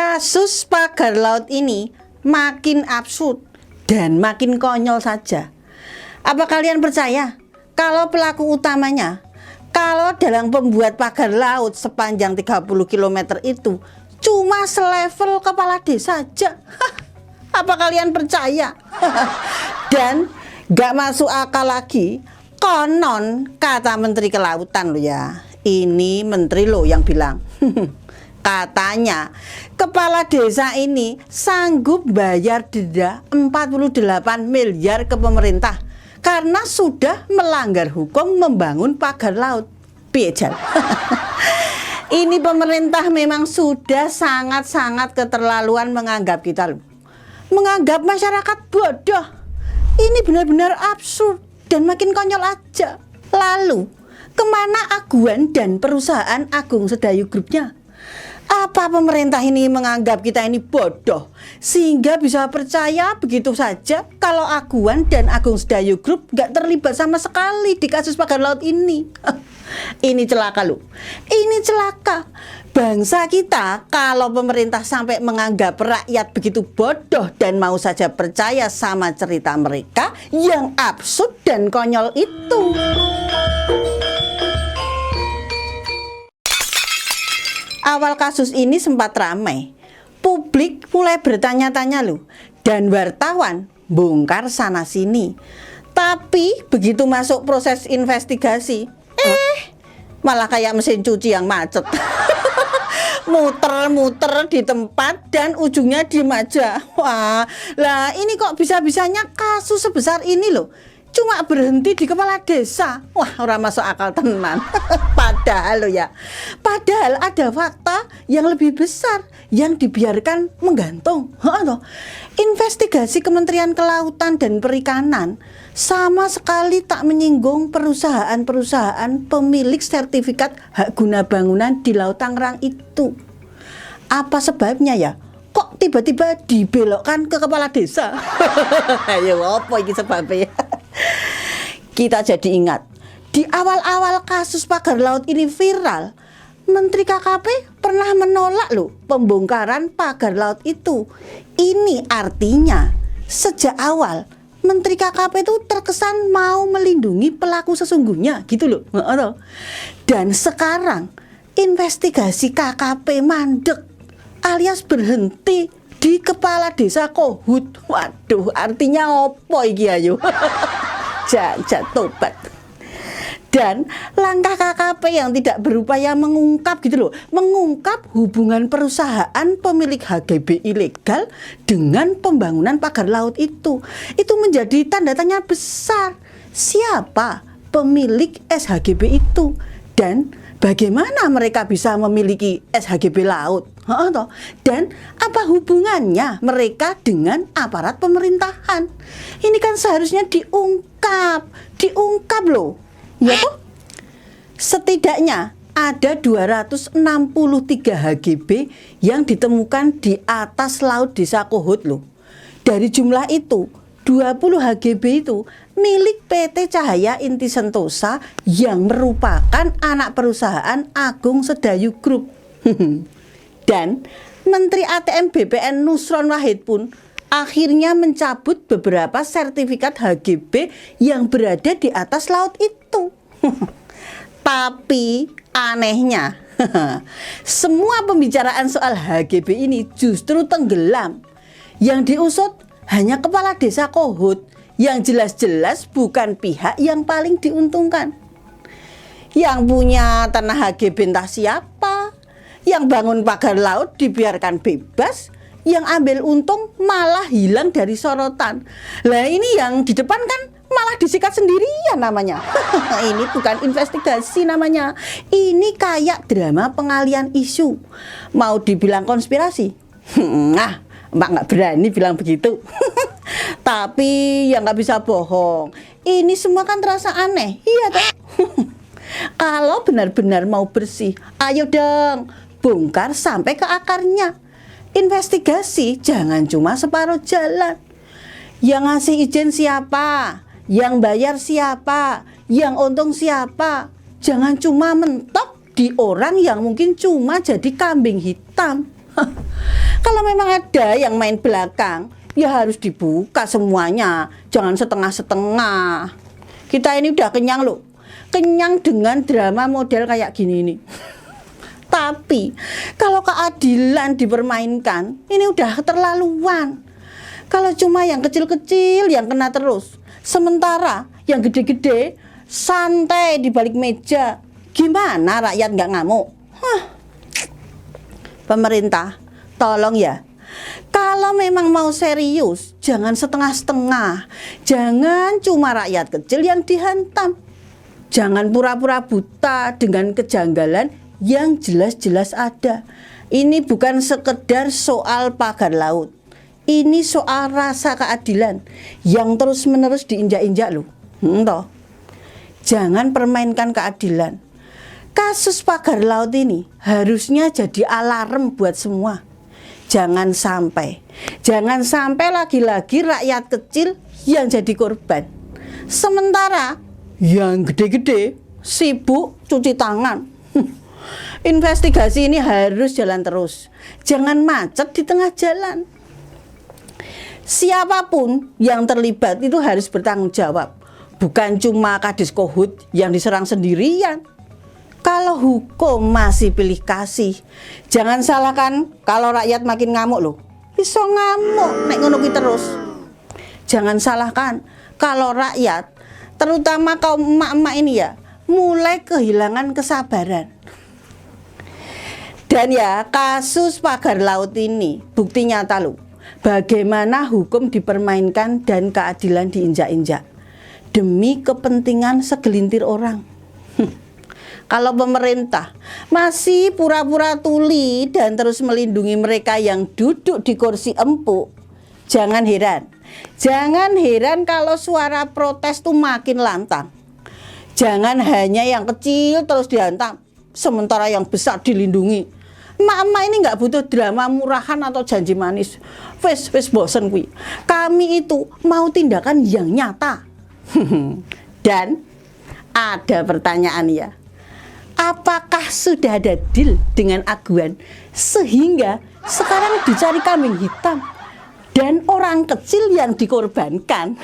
Kasus pagar laut ini makin absurd dan makin konyol saja. Apa kalian percaya kalau pelaku utamanya, kalau dalam pembuat pagar laut sepanjang 30 km itu cuma selevel kepala desa saja? Apa kalian percaya? Dan gak masuk akal lagi, konon kata Menteri Kelautan lo ya, ini menteri lo yang bilang. Katanya kepala desa ini sanggup bayar denda 48 miliar ke pemerintah karena sudah melanggar hukum membangun pagar laut. Piejal. Ini pemerintah memang sudah sangat-sangat keterlaluan menganggap kita loh. Menganggap masyarakat bodoh. Ini benar-benar absurd dan makin konyol aja. Lalu, kemana Aguan dan perusahaan Agung Sedayu Grupnya? Apa pemerintah ini menganggap kita ini bodoh sehingga bisa percaya begitu saja kalau Aguan dan Agung Sedayu Group gak terlibat sama sekali di kasus pagar laut ini? Ini celaka loh. Ini celaka. Bangsa kita kalau pemerintah sampai menganggap rakyat begitu bodoh dan mau saja percaya sama cerita mereka yang absurd dan konyol itu. Awal kasus ini sempat ramai, publik mulai bertanya-tanya loh, dan wartawan bongkar sana sini. Tapi begitu masuk proses investigasi, malah kayak mesin cuci yang macet. Muter-muter di tempat dan ujungnya diem aja. Wah, lah ini kok bisa-bisanya kasus sebesar ini loh cuma berhenti di kepala desa. Wah, orang masuk akal tenan. Padahal loh ya, padahal ada fakta yang lebih besar yang dibiarkan menggantung. Investigasi Kementerian Kelautan dan Perikanan sama sekali tak menyinggung perusahaan-perusahaan pemilik sertifikat hak guna bangunan di Laut Tangerang itu. Apa sebabnya ya? Kok tiba-tiba dibelokkan ke kepala desa? Ayo, apa ini sebabnya? Kita jadi ingat, di awal-awal kasus pagar laut ini viral, Menteri KKP pernah menolak loh pembongkaran pagar laut itu. Ini artinya sejak awal Menteri KKP itu terkesan mau melindungi pelaku sesungguhnya gitu loh. Dan sekarang investigasi KKP mandek alias berhenti di kepala desa Kohut. Waduh, artinya opo iki ayo? Jajak tobat. Dan langkah KKP yang tidak berupaya mengungkap gitu loh, mengungkap hubungan perusahaan pemilik HGB ilegal dengan pembangunan pagar laut itu menjadi tanda tanya besar. Siapa pemilik SHGB itu dan bagaimana mereka bisa memiliki SHGB laut? Dan apa hubungannya mereka dengan aparat pemerintahan? Ini kan seharusnya diungkap loh. Ya toh? Setidaknya ada 263 HGB yang ditemukan di atas laut desa Kohut loh. Dari jumlah itu, 20 HGB itu milik PT Cahaya Inti Sentosa yang merupakan anak perusahaan Agung Sedayu Group. Dan Menteri ATM BPN Nusron Wahid pun akhirnya mencabut beberapa sertifikat HGB yang berada di atas laut itu. Tapi anehnya, semua pembicaraan soal HGB ini justru tenggelam. Yang diusut hanya kepala desa Kohut yang jelas-jelas bukan pihak yang paling diuntungkan. Yang punya tanah HGB entah siapa, yang bangun pagar laut dibiarkan bebas, yang ambil untung malah hilang dari sorotan. Lah ini yang di depan kan malah disikat sendirian namanya. Ini bukan investigasi namanya. Ini kayak drama pengalian isu. Mau dibilang konspirasi? Nah, Mbak nggak berani bilang begitu. Tapi ya nggak bisa bohong. Ini semua kan terasa aneh. Iya toh? Kalau benar-benar mau bersih, ayo dong bongkar sampai ke akarnya. Investigasi jangan cuma separuh jalan. Yang ngasih izin siapa? Yang bayar siapa? Yang untung siapa? Jangan cuma mentok di orang yang mungkin cuma jadi kambing hitam. Kalau memang ada yang main belakang, ya harus dibuka semuanya, jangan setengah-setengah. Kita ini udah kenyang loh, kenyang dengan drama model kayak gini nih. Tapi kalau keadilan dipermainkan, ini udah keterlaluan. Kalau cuma yang kecil-kecil yang kena terus, sementara yang gede-gede santai di balik meja, gimana rakyat nggak ngamuk? Pemerintah, tolong ya. Kalau memang mau serius, jangan setengah-setengah. Jangan cuma rakyat kecil yang dihantam. Jangan pura-pura buta dengan kejanggalan yang jelas-jelas ada. Ini bukan sekedar soal pagar laut. Ini soal rasa keadilan yang terus-menerus diinjak-injak loh. Toh. Jangan permainkan keadilan. Kasus pagar laut ini harusnya jadi alarm buat semua. Jangan sampai lagi-lagi rakyat kecil yang jadi korban. Sementara yang gede-gede sibuk cuci tangan. Investigasi ini harus jalan terus. Jangan macet di tengah jalan. Siapapun yang terlibat itu harus bertanggung jawab. Bukan cuma Kadis Kohut yang diserang sendirian. Kalau hukum masih pilih kasih, jangan salahkan kalau rakyat makin ngamuk loh. Bisa ngamuk nek ngono ki terus. Jangan salahkan kalau rakyat, terutama kaum emak-emak ini ya, mulai kehilangan kesabaran. Dan ya, kasus pagar laut ini bukti nyata loh, bagaimana hukum dipermainkan dan keadilan diinjak-injak demi kepentingan segelintir orang. Kalau pemerintah masih pura-pura tuli dan terus melindungi mereka yang duduk di kursi empuk, jangan heran. Jangan heran kalau suara protes tuh makin lantang. Jangan hanya yang kecil terus dihantam, sementara yang besar dilindungi. Emak-emak ini nggak butuh drama murahan atau janji manis. Wes bosen kui. Kami itu mau tindakan yang nyata. Dan ada pertanyaan ya. Apakah sudah ada deal dengan Aguan sehingga sekarang dicari kambing hitam dan orang kecil yang dikorbankan?